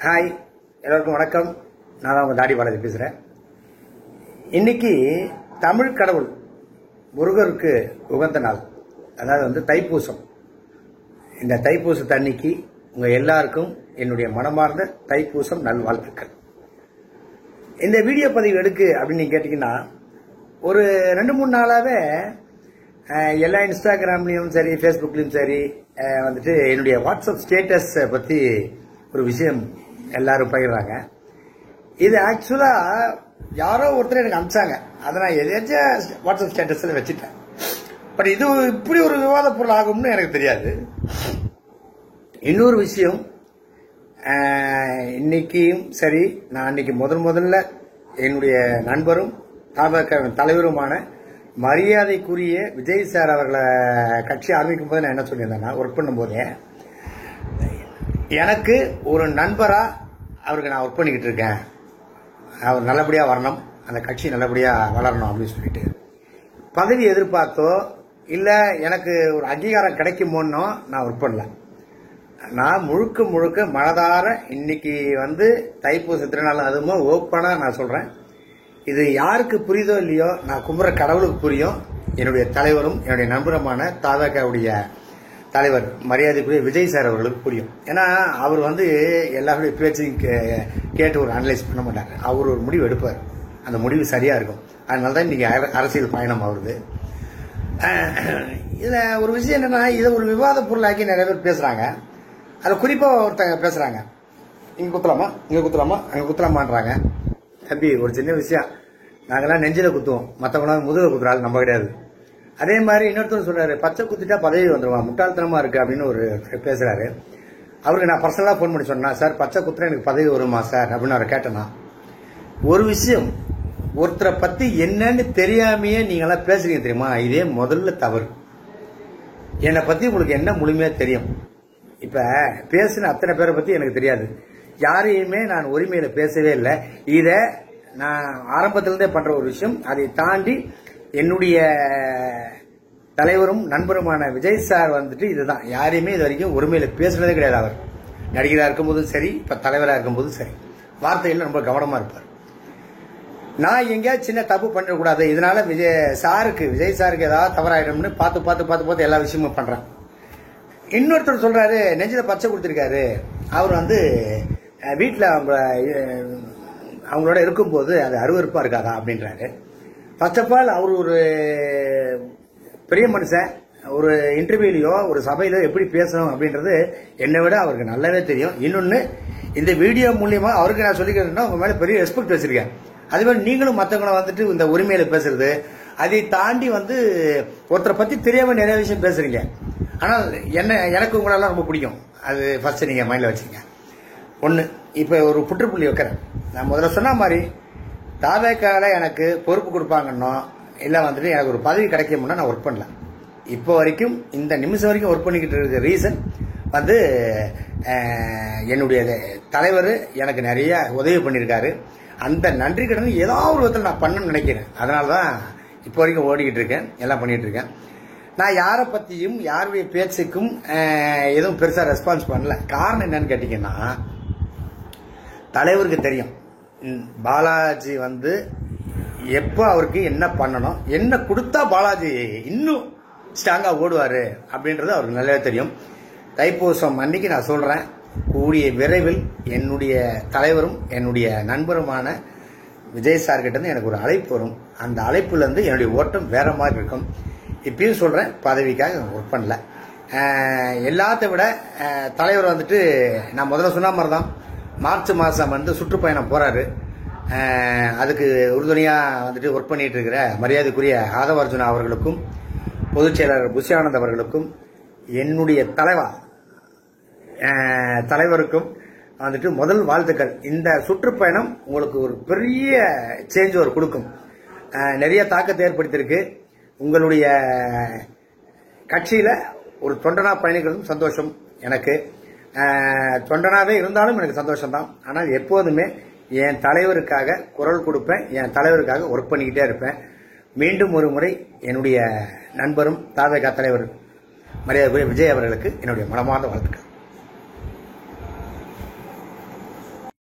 Hi, எல்லோருக்கும் வணக்கம். நான் தான் உங்கள் தாடி பாலாஜி பேசுகிறேன். இன்னைக்கு தமிழ் கடவுள் முருகருக்கு உகந்த நாள், அதாவது தைப்பூசம். இந்த தைப்பூசத்தன்னைக்கு உங்கள் எல்லாருக்கும் என்னுடைய மனமார்ந்த தைப்பூசம் நல்வாழ்த்துக்கள். இந்த வீடியோ பதிவு எடுக்கு அப்படின்னு நீங்கள் கேட்டிங்கன்னா, ஒரு 2-3 நாளாகவே எல்லா இன்ஸ்டாகிராம்லேயும் சரி, ஃபேஸ்புக்லேயும் சரி என்னுடைய வாட்ஸ்அப் ஸ்டேட்டஸை பற்றி ஒரு விஷயம் எல்லாரும் பகிர்றாங்க. இது ஆக்சுவலாக யாரோ ஒருத்தர் எனக்கு அனுப்பிச்சாங்க, அதை நான் எதாச்சும் வாட்ஸ்அப் ஸ்டேட்டஸில் வச்சுட்டேன். பட் இது இப்படி ஒரு விவாத பொருள் ஆகும்னு எனக்கு தெரியாது. இன்னொரு விஷயம், இன்னைக்கும் சரி, நான் அன்னைக்கு முதல்ல என்னுடைய நண்பரும் தலைவருமான மரியாதைக்குரிய விஜய் சார் அவர்களை கட்சி ஆரம்பிக்கும் போது நான் என்ன சொல்லியிருந்தேன்னா, ஒர்க் பண்ணும்போதே எனக்கு ஒரு நண்பரா அவருக்கு நான் ஒர்க் பண்ணிக்கிட்டு இருக்கேன், அவர் நல்லபடியாக வரணும், அந்த கட்சி நல்லபடியாக வளரணும் அப்படின்னு சொல்லிட்டு, பதவி எதிர்பார்த்தோ இல்லை எனக்கு ஒரு அங்கீகாரம் கிடைக்குமோன்னோ நான் ஒர்க் பண்ணல. நான் முழுக்க மனதார இன்னைக்கு தைப்பூச திருநாள், அதுவும் ஓப்பனாக நான் சொல்கிறேன். இது யாருக்கு புரியுதோ இல்லையோ, நான் கும்புற கடவுளுக்கு புரியும். என்னுடைய தலைவரும் என்னுடைய நண்பருமான தாவேக்காவுடைய தலைவர் மரியாதைக்குரிய விஜய் சார் அவர்களுக்கு புரியும். ஏன்னா அவர் எல்லாருடைய பேச்சையும் கேட்டு ஒரு அனலைஸ் பண்ண மாட்டார். அவர் ஒரு முடிவு எடுப்பார், அந்த முடிவு சரியாக இருக்கும். அதனால தான் இன்றைக்கி அரசியல் பயணம் ஆகுது. இதில் ஒரு விஷயம் என்னென்னா, இதை ஒரு விவாத பொருளாக்கி நிறைய பேர் பேசுகிறாங்க. அதில் குறிப்பாக ஒருத்தங்க பேசுகிறாங்க, இங்கே குத்தலாமா, இங்கே குத்தலாமா, அங்கே குத்தலாமான்றாங்க. தம்பி, ஒரு சின்ன விஷயம், நாங்கள்லாம் நெஞ்சில் குத்துவோம், மற்றவங்களாம் முதுகில் குத்துறாள், நம்ம கிடையாது. அதே மாதிரி இன்னொருத்தர் சொல்றாரு, பச்சை குத்திட்டா பதவி வந்துடுவான், முட்டாள்தனமா இருக்கு அப்படின்னு ஒரு பேசுறாரு. அவருக்கு நான் பர்சனலா போன் பண்ணி சொன்னா, சார் பச்சை குத்துறா எனக்கு பதவி வருமா சார் அப்படின்னு அவரை கேட்டேன்னா, ஒரு விஷயம், ஒருத்தரை பத்தி என்னன்னு தெரியாமையே நீங்களாம் பேசுறீங்க தெரியுமா, இதே முதல்ல தவறு. என்னை பத்தி உங்களுக்கு என்ன முழுமையா தெரியும்? இப்ப பேசின அத்தனை பேரை பத்தி எனக்கு தெரியாது, யாரையுமே நான் உரிமையில பேசவே இல்லை. இத நான் ஆரம்பத்திலிருந்தே பண்ற ஒரு விஷயம். அதை தாண்டி என்னுடைய தலைவரும் நண்பருமான விஜய் சார் இதுதான், யாரையுமே இது வரைக்கும் உரிமையில பேசுனதே கிடையாது. அவர் நடிகராக இருக்கும்போதும் சரி, இப்ப தலைவராக இருக்கும்போதும் சரி, வார்த்தைகள் ரொம்ப கவனமா இருப்பார். நான் எங்கேயாவது சின்ன தப்பு பண்ணிடக்கூடாது, இதனால விஜய் சாருக்கு ஏதாவது தவறாயிடும்னு பார்த்து எல்லா விஷயமும் பண்றேன். இன்னொருத்தர் சொல்றாரு, நெஞ்சில பச்சை கொடுத்திருக்காரு, அவர் வீட்டில் அவங்களோட இருக்கும்போது அது அருவருப்பா இருக்காதா அப்படின்றாரு. ஃபர்ஸ்ட் ஆஃப் ஆல், அவர் ஒரு பெரிய மனுஷன், ஒரு இன்டர்வியூலையோ ஒரு சபையிலோ எப்படி பேசணும் அப்படின்றது என்னை விட அவருக்கு நல்லாவே தெரியும். இன்னொன்று, இந்த வீடியோ மூலியமா அவருக்கு நான் சொல்லிக்கிறேன்னா, உங்க மேல பெரிய ரெஸ்பெக்ட் வச்சிருக்கேன். அதே மாதிரி நீங்களும் மற்றவங்களை இந்த உரிமையில பேசுறது, அதை தாண்டி ஒருத்தரை பத்தி தெரியாம நிறைய விஷயம் பேசுறீங்க. ஆனால் எனக்கு உங்களெல்லாம் ரொம்ப பிடிக்கும், அது ஃபர்ஸ்ட் நீங்க மைண்ட்ல வச்சுங்க. ஒன்று, இப்போ ஒரு புற்றுப்புள்ளி வைக்கிறேன். நான் முதல்ல சொன்ன மாதிரி, தாவேக்கால எனக்கு பொறுப்பு கொடுப்பாங்கன்னோ இல்லை எனக்கு ஒரு பதவி கிடைக்கும்னா நான் ஒர்க் பண்ணல. இப்போ வரைக்கும், இந்த நிமிஷம் வரைக்கும் ஒர்க் பண்ணிக்கிட்டு இருக்க ரீசன் என்னுடைய தலைவர் எனக்கு நிறைய உதவி பண்ணியிருக்காரு. அந்த நன்றி கடன் ஏதாவது ஒரு விதத்தில் நான் பண்ணணும்னு நினைக்கிறேன். அதனால தான் இப்போ வரைக்கும் ஓடிக்கிட்டு இருக்கேன், எல்லாம் பண்ணிட்டு இருக்கேன். நான் யாரை பற்றியும் யாருடைய பேச்சுக்கும் எதுவும் பெருசாக ரெஸ்பான்ஸ் பண்ணல. காரணம் என்னன்னு கேட்டிங்கன்னா, தலைவருக்கு தெரியும் பாலாஜி எப்போ அவருக்கு என்ன பண்ணணும், என்ன கொடுத்தா பாலாஜி இன்னும் ஸ்ட்ராங்கா ஓடுவாரு அப்படின்றது அவருக்கு நல்லாவே தெரியும். தைப்பூசம் அன்னைக்கு நான் சொல்றேன், கூடிய விரைவில் என்னுடைய தலைவரும் என்னுடைய நண்பருமான விஜய் சார் கிட்ட இருந்து எனக்கு ஒரு அழைப்பு வரும். அந்த அழைப்புல இருந்து என்னுடைய ஓட்டம் வேற மாதிரி இருக்கும். இப்பயும் சொல்றேன், பதவிக்காக ஒர்க் பண்ணல. எல்லாத்த விட தலைவர் நான் முதல்ல சொன்ன மாதிரி தான், மார்ச் மாதம் சுற்றுப்பயணம் போறாரு. அதுக்கு உறுதுணையா ஒர்க் பண்ணிட்டு இருக்கிற மரியாதைக்குரிய ஆதவர்ஜுனா அவர்களுக்கும் பொதுச் செயலாளர் புஷியானந்த் அவர்களுக்கும் என்னுடைய தலைவருக்கும் முதல் வாழ்த்துக்கள். இந்த சுற்றுப்பயணம் உங்களுக்கு ஒரு பெரிய சேஞ்ச் கொடுக்கும், நிறைய தாக்கத்தை ஏற்படுத்தியிருக்கு. உங்களுடைய கட்சியில ஒரு தொண்டனா பயணிக்கிறதும் சந்தோஷம் எனக்கு. தொண்டனாவே இருந்தாலும் எனக்கு சந்தோஷம் தான். ஆனால் எப்போதுமே என் தலைவருக்காக குரல் கொடுப்பேன், என் தலைவருக்காக ஒர்க் பண்ணிக்கிட்டே இருப்பேன். மீண்டும் ஒரு முறை என்னுடைய நண்பரும் தாவேகா தலைவர் மரியாதைக்குரிய விஜய் அவர்களுக்கு என்னுடைய மனமார்ந்த வாழ்த்துக்கள்.